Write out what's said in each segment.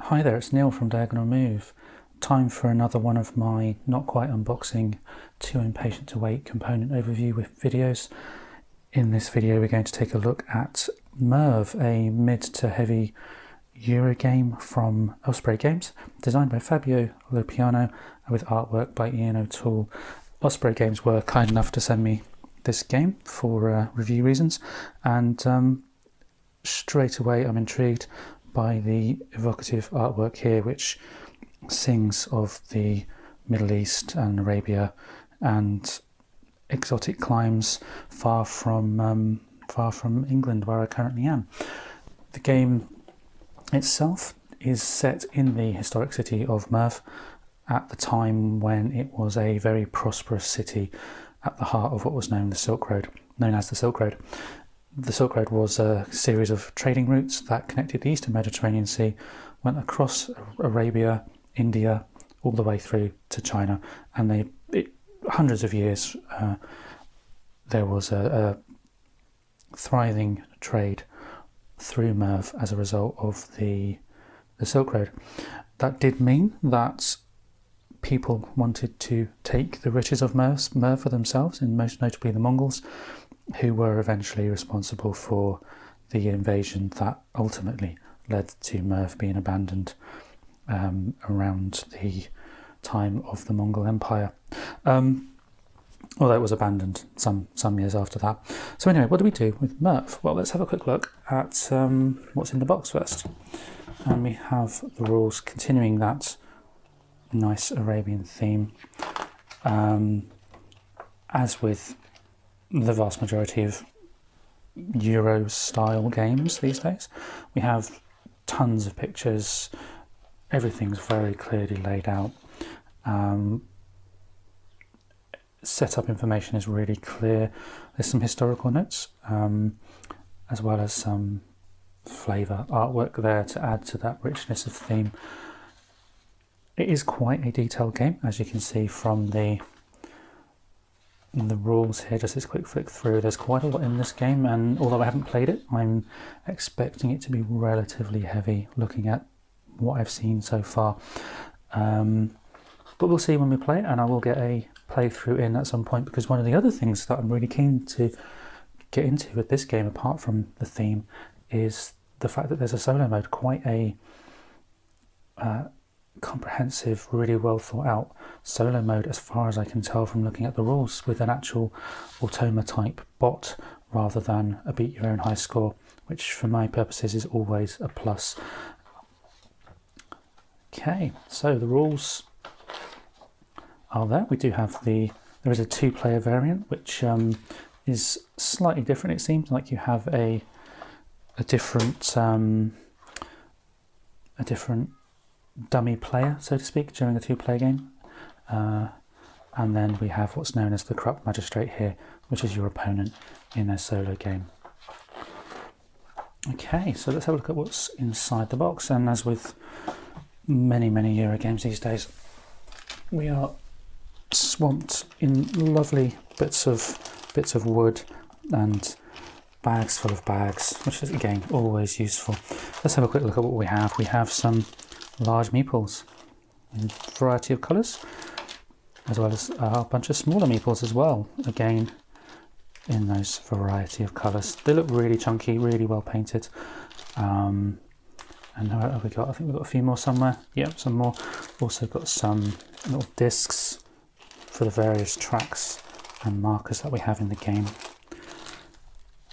Hi there, it's Neil from Diagonal Move. Time for another one of my not quite unboxing, too impatient to wait component overview with videos. In this video we're going to take a look at Merv, a mid to heavy Eurogame from Osprey Games, designed by Fabio Lopiano with artwork by Ian O'Toole. Osprey Games were kind enough to send me this game for review reasons, and straight away I'm intrigued by the evocative artwork here, which sings of the Middle East and Arabia and exotic climes far from England, where I currently am. The game itself is set in the historic city of Merv at the time when it was a very prosperous city at the heart of what was known as the Silk Road. The Silk Road was a series of trading routes that connected the eastern Mediterranean Sea, went across Arabia, India, all the way through to China, and hundreds of years there was a thriving trade through Merv as a result of the Silk Road. That did mean that people wanted to take the riches of Merv for themselves, and most notably the Mongols, who were eventually responsible for the invasion that ultimately led to Merv being abandoned around the time of the Mongol Empire. Although it was abandoned some years after that. So anyway, what do we do with Merv? Well, let's have a quick look at what's in the box first. And we have the rules continuing that nice Arabian theme. As with the vast majority of Euro style games these days, we have tons of pictures, everything's very clearly laid out. Setup information is really clear. There's some historical notes, as well as some flavour artwork there to add to that richness of theme. It is quite a detailed game, as you can see from the rules here. Just this quick flick through, there's quite a lot in this game, and although I haven't played it, I'm expecting it to be relatively heavy looking at what I've seen so far. But we'll see when we play it, and I will get a playthrough in at some point, because one of the other things that I'm really keen to get into with this game, apart from the theme, is the fact that there's a solo mode, quite a comprehensive, really well thought out solo mode as far as I can tell from looking at the rules, with an actual automa type bot rather than a beat your own high score, which for my purposes is always a plus. Okay, so the rules are there. We do have there is a 2-player variant, which is slightly different. It seems like you have a different dummy player, so to speak, during a 2-player game. And then we have what's known as the corrupt magistrate here, which is your opponent in a solo game. Okay, so let's have a look at what's inside the box. And as with many Euro games these days, we are swamped in lovely bits of wood and bags full of bags, which is again always useful. Let's have a quick look at what we have. We have some large meeples in a variety of colours, as well as a bunch of smaller meeples as well, again in those variety of colours. They look really chunky, really well painted. And what have we got? I think we've got a few more somewhere. Yep, some more. Also got some little discs for the various tracks and markers that we have in the game.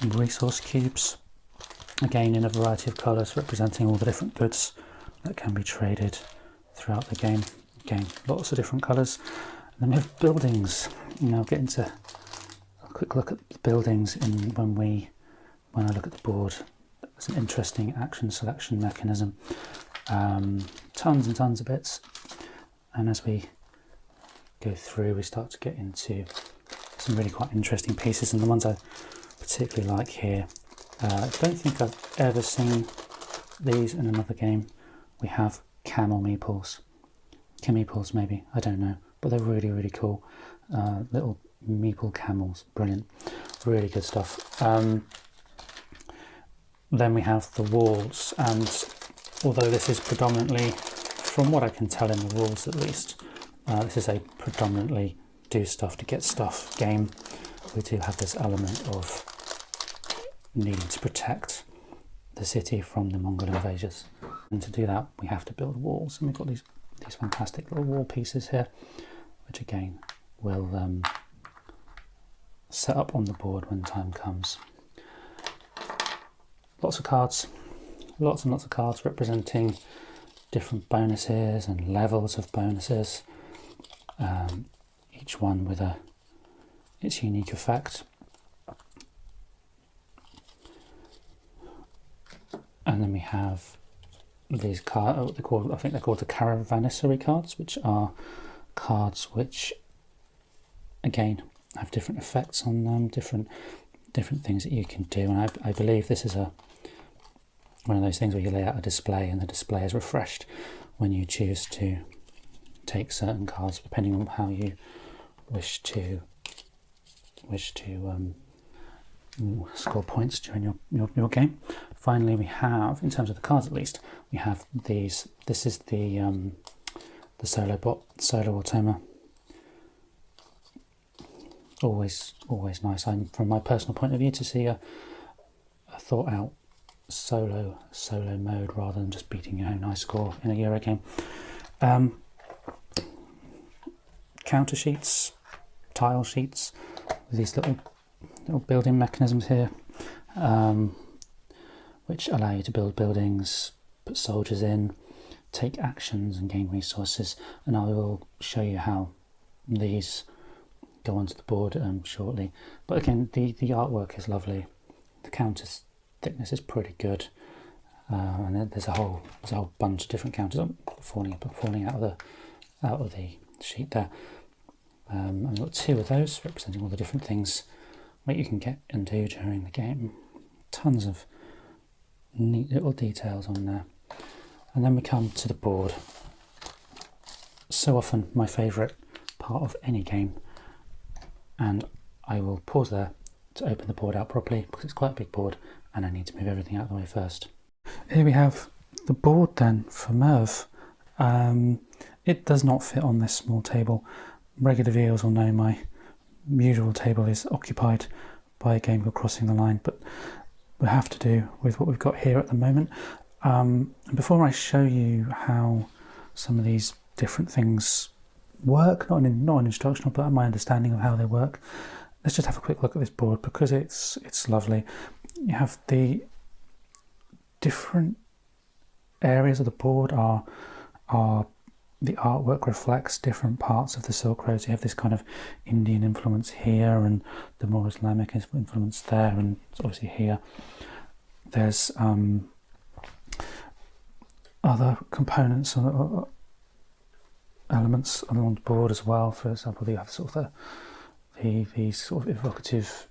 And resource cubes, again in a variety of colours, representing all the different goods that can be traded throughout the game. Again, lots of different colours. And then we have buildings. I'll get into a quick look at the buildings when I look at the board. It's an interesting action selection mechanism. Tons and tons of bits. And as we go through, we start to get into some really quite interesting pieces, and the ones I particularly like here. I don't think I've ever seen these in another game. We have camel meeples. Chemeeples maybe, I don't know. But they're really cool. Little meeple camels, brilliant. Really good stuff. Then we have the walls, and although this is predominantly, from what I can tell in the rules at least, this is a predominantly do stuff to get stuff game. We do have this element of needing to protect the city from the Mongol invaders, and to do that we have to build walls, and we've got these fantastic little wall pieces here, which again will set up on the board when time comes. Lots of cards, lots and lots of cards representing different bonuses and levels of bonuses, each one with its unique effect. And then we have these cards, I think they're called the Caravanserai cards, which are cards which again have different effects on them, different things that you can do. And I believe this is one of those things where you lay out a display and the display is refreshed when you choose to take certain cards, depending on how you wish to score points during your game. Finally, we have, in terms of the cards at least, we have these. This is the Solar Automa. Always nice. From my personal point of view, to see a thought out solo mode rather than just beating your own high score in a Eurogame. Counter sheets, tile sheets, with these little building mechanisms here, which allow you to build buildings, put soldiers in, take actions and gain resources, and I will show you how these go onto the board shortly. But again, the artwork is lovely, the counters thickness is pretty good, and there's a whole bunch of different counters falling out of the sheet there. And we've got two of those representing all the different things that you can get and do during the game. Tons of neat little details on there. And then we come to the board. So often my favourite part of any game, and I will pause there to open the board out properly because it's quite a big board and I need to move everything out of the way first. Here we have the board then for Merv. It does not fit on this small table. Regular viewers will know my usual table is occupied by a game called Crossing the Line, but we have to do with what we've got here at the moment. And before I show you how some of these different things work, not instructional, but my understanding of how they work, let's just have a quick look at this board because it's lovely. You have the different areas of the board are the artwork reflects different parts of the Silk Road. So you have this kind of Indian influence here and the more Islamic influence there, and obviously here there's other components or elements along the board as well. For example, you have sort of the sort of evocative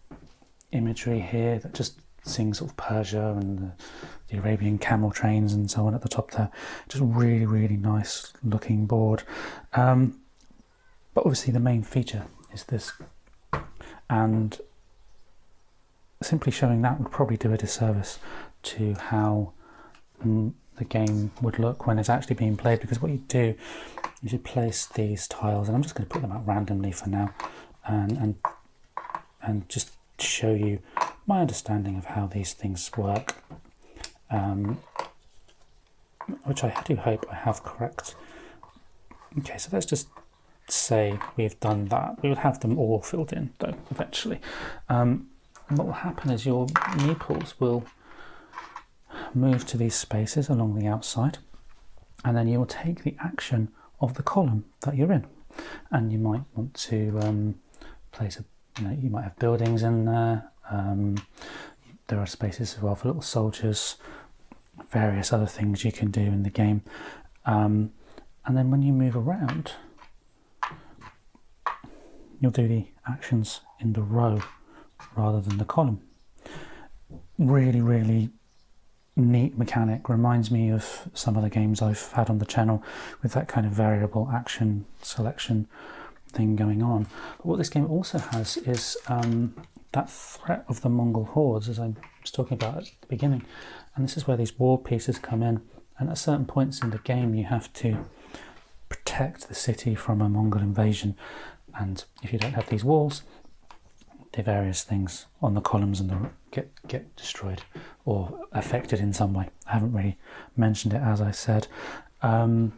imagery here that just sings sort of Persia and the Arabian camel trains and so on at the top there. Just really nice looking board. But obviously the main feature is this, and simply showing that would probably do a disservice to how the game would look when it's actually being played, because what you do is you place these tiles, and I'm just going to put them out randomly for now, and just show you my understanding of how these things work, which I do hope I have correct. Okay, so let's just say we've done that. We will have them all filled in though eventually. And what will happen is your meeples will move to these spaces along the outside, and then you will take the action of the column that you're in, and you might want to place you might have buildings in there. There are spaces as well for little soldiers, various other things you can do in the game, and then when you move around you'll do the actions in the row rather than the column. Really neat mechanic. Reminds me of some of the games I've had on the channel with that kind of variable action selection thing going on. But what this game also has is that threat of the Mongol hordes, as I was talking about at the beginning, and this is where these wall pieces come in and at certain points in the game you have to protect the city from a Mongol invasion, and if you don't have these walls, the various things on the columns and get destroyed or affected in some way. I haven't really mentioned it, as I said. I haven't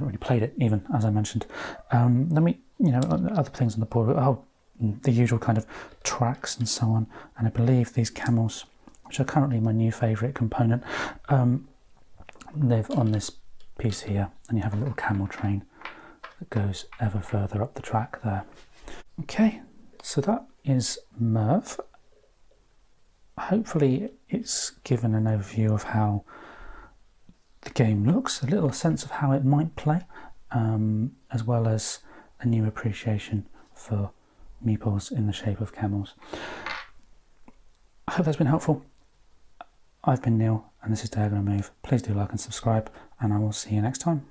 really played it even, as I mentioned. Let me, other things on the board. Oh, the usual kind of tracks and so on. And I believe these camels, which are currently my new favourite component, live on this piece here, and you have a little camel train that goes ever further up the track there. Okay, so that is Merv. Hopefully it's given an overview of how the game looks, a little sense of how it might play, as well as a new appreciation for meeples in the shape of camels. I hope that's been helpful. I've been Neil, and this is Diagonal Move. Please do like and subscribe, and I will see you next time.